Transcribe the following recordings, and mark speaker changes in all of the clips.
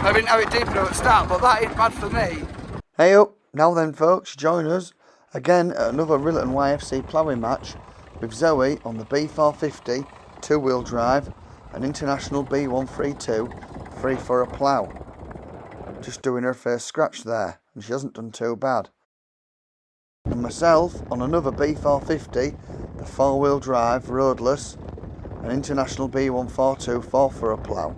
Speaker 1: I didn't have it deep enough at the start, but that ain't bad for me.
Speaker 2: Hey up, now then folks, join us again at another Rillington YFC Ploughing match with Zoe on the B450 two-wheel drive and International B132 free for a plough. Just doing her first scratch there, and she hasn't done too bad. And myself on another B450, the four-wheel drive Roadless and International B142 4 for a plough.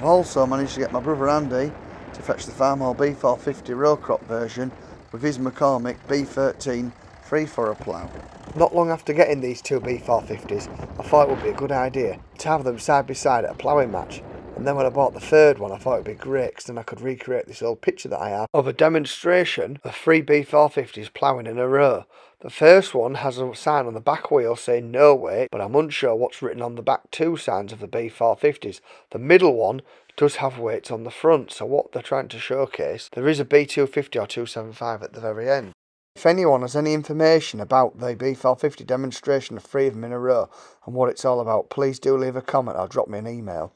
Speaker 2: I've also managed to get my brother Andy to fetch the Farmhall B450 row crop version with his McCormick B13 free for a plough. Not long after getting these two B450s, I thought it would be a good idea to have them side by side at a ploughing match. And then when I bought the third one, I thought it would be great because then I could recreate this old picture that I have of a demonstration of three B450s ploughing in a row. The first one has a sign on the back wheel saying no weight, but I'm unsure what's written on the back two signs of the B450s. The middle one does have weights on the front, so what they're trying to showcase, there is a B250 or 275 at the very end. If anyone has any information about the B450 demonstration of three of them in a row and what it's all about, please do leave a comment or drop me an email.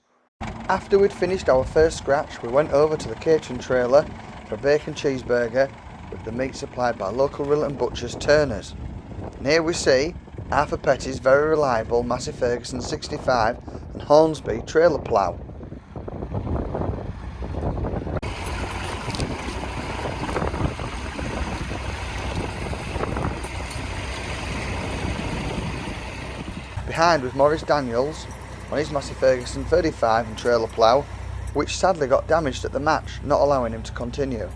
Speaker 2: After we'd finished our first scratch, we went over to the catering trailer for a bacon cheeseburger with the meat supplied by local Rillington butchers Turners. And here we see Arthur Petty's very reliable Massey Ferguson 65 and Hornsby trailer plough. Behind was Maurice Daniels on his Massey Ferguson 35 and trailer plough, which sadly got damaged at the match, not allowing him to continue.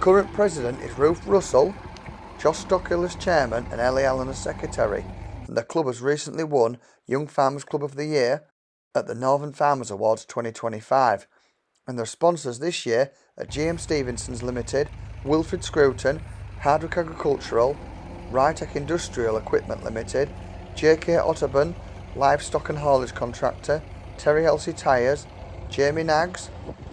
Speaker 2: The current president is Ruth Russell, Josh Stockill as chairman and Ellie Allen as secretary, and the club has recently won Young Farmers Club of the Year at the Northern Farmers Awards 2025, and their sponsors this year are GM Stevenson's Limited, Wilfred Scruton, Hardwick Agricultural, Rytec Industrial Equipment Limited, JK Otterburn, Livestock and Haulage Contractor, Terry Elsie Tyres, Jamie Naggs,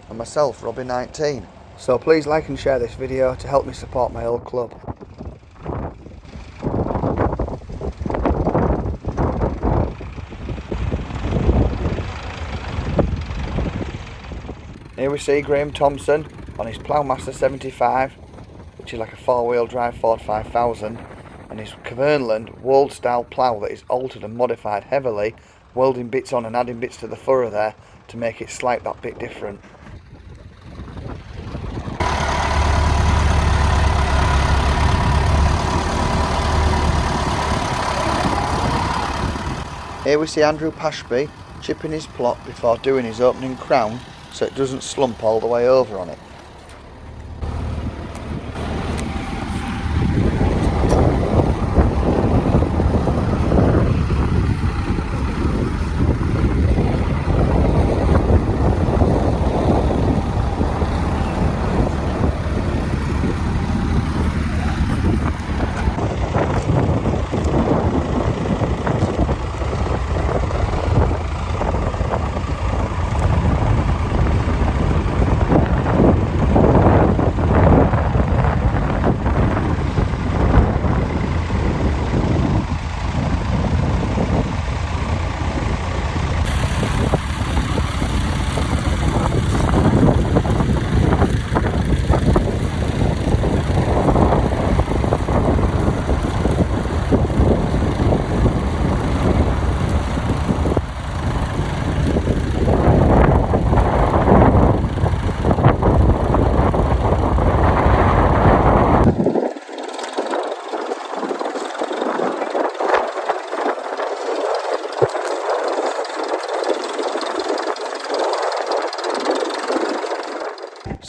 Speaker 2: and myself, Robbie 19. So please like and share this video to help me support my old club. Here we see Graham Thompson on his Ploughmaster 75, which is like a four-wheel drive Ford 5000, and his Cavernland Wold style plough that is altered and modified heavily, welding bits on and adding bits to the furrow there to make it slight that bit different. Here we see Andrew Pashby chipping his plot before doing his opening crown so it doesn't slump all the way over on it.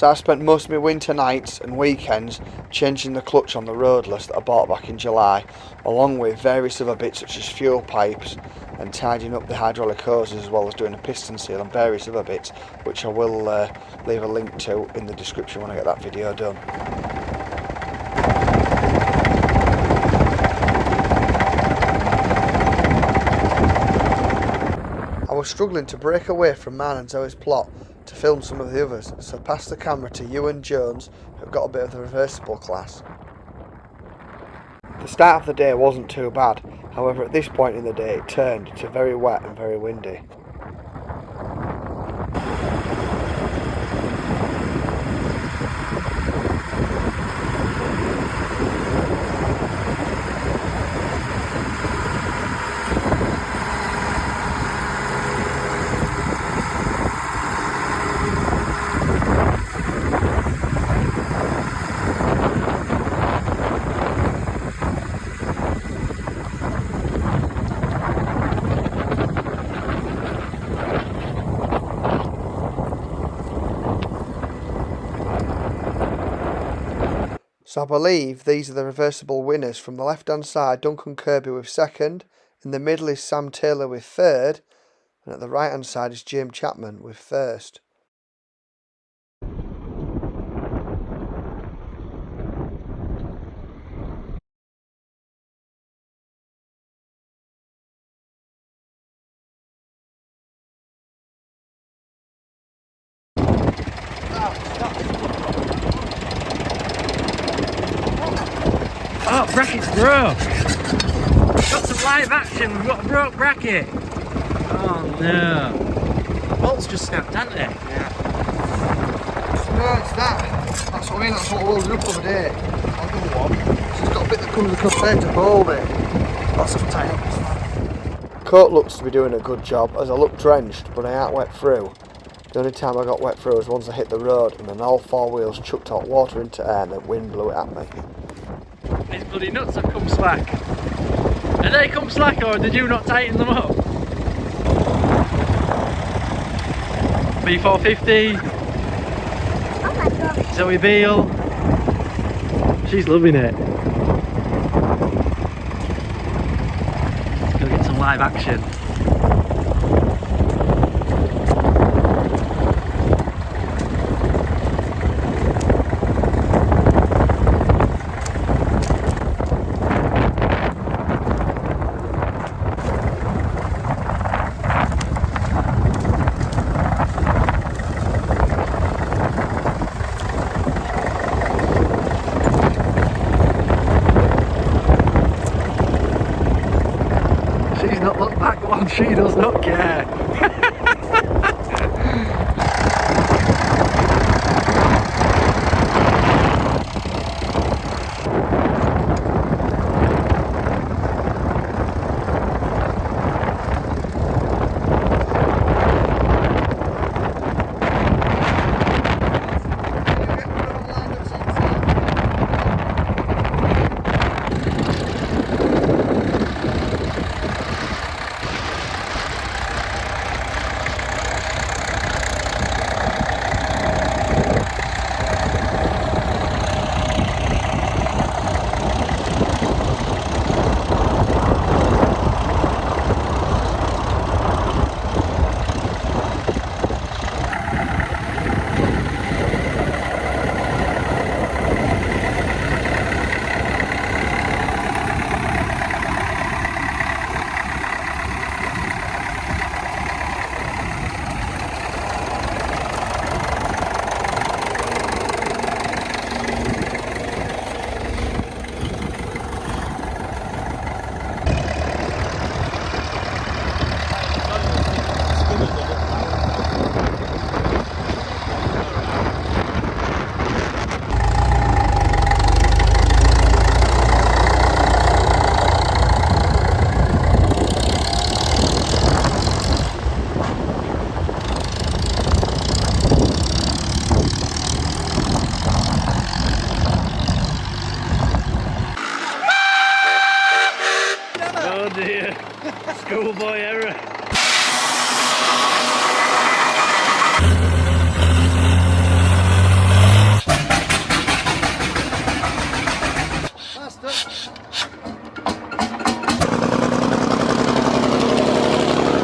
Speaker 2: So I spent most of my winter nights and weekends changing the clutch on the Roadless that I bought back in July, along with various other bits such as fuel pipes and tidying up the hydraulic hoses, as well as doing a piston seal and various other bits, which I will leave a link to in the description when I get that video done. I was struggling to break away from mine and Zoe's plot to film some of the others, so I passed the camera to Ewan Jones, who got a bit of the reversible class. The start of the day wasn't too bad, however at this point in the day it turned to very wet and very windy. So I believe these are the reversible winners. From the left hand side, Duncan Kirby with second, in the middle is Sam Taylor with third, and at the right hand side is James Chapman with first.
Speaker 3: Oh, bracket's broke! Got some live action, we've got a broke bracket! Oh no! The bolts just snapped, haven't they? Yeah.
Speaker 2: No, it's that. That's what I mean, that's what I loaded up the other day. I'll do one. So it's got a bit that comes across there to hold it. Lots of tight. Coat looks to be doing a good job, as I look drenched, but I aren't wet through. The only time I got wet through was once I hit the road and then all four wheels chucked hot water into air and the wind blew it at me.
Speaker 3: These bloody nuts have come slack. Have they come slack or did you not tighten them up? B450.
Speaker 4: Oh my gosh.
Speaker 3: Zoe Beale. She's loving it. Let's go get some live action. She's not looked back once, she does not care. Oh dear, schoolboy error.